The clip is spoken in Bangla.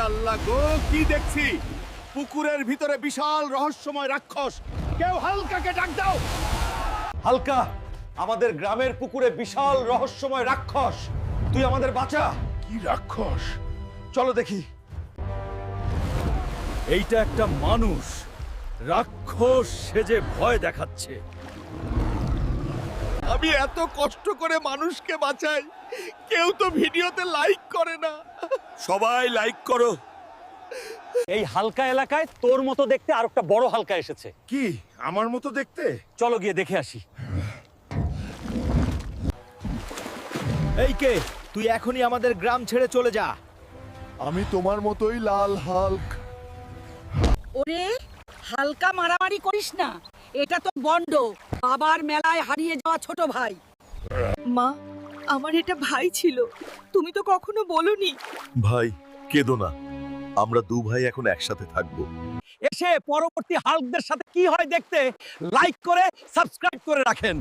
আল্লাহ গো, কি দেখছি? পুকুরের ভিতরে বিশাল রহস্যময় রাক্ষস। কেউ হালকাকে ডাক দাও। হালকা, আমাদের গ্রামের পুকুরে বিশাল রহস্যময় রাক্ষস, তুই আমাদের বাঁচা। কি রাক্ষস? চলো দেখি। এইটা একটা মানুষ, রাক্ষস সেজে ভয় দেখাচ্ছে। আমি এত কষ্ট করে মানুষকে বাঁচাই, কেউ তো ভিডিওতে লাইক করে না। সবাই লাইক করো। এই হালকা এলাকায় তোর মতো দেখতে আর একটা বড় হালকা এসেছে। কি আমার মতো দেখতে? চলো গিয়ে দেখে আসি। এই কে, তুই এখনই আমাদের গ্রাম ছেড়ে চলে যা। আমি তোমার মতোই লাল হাল্ক। ওরে হালকা মারামারি করিস না, এটা তো বন্ড, বাবার মেলায় হারিয়ে যাওয়া ছোট ভাই। মা, আমার এটা ভাই ছিল, তুমি তো কখনো বলোনি। ভাই কেঁদো না, আমরা দু ভাই এখন একসাথে থাকবো। এসে পরবর্তী হাল্কদের সাথে কি হয় দেখতে লাইক করে সাবস্ক্রাইব করে রাখেন।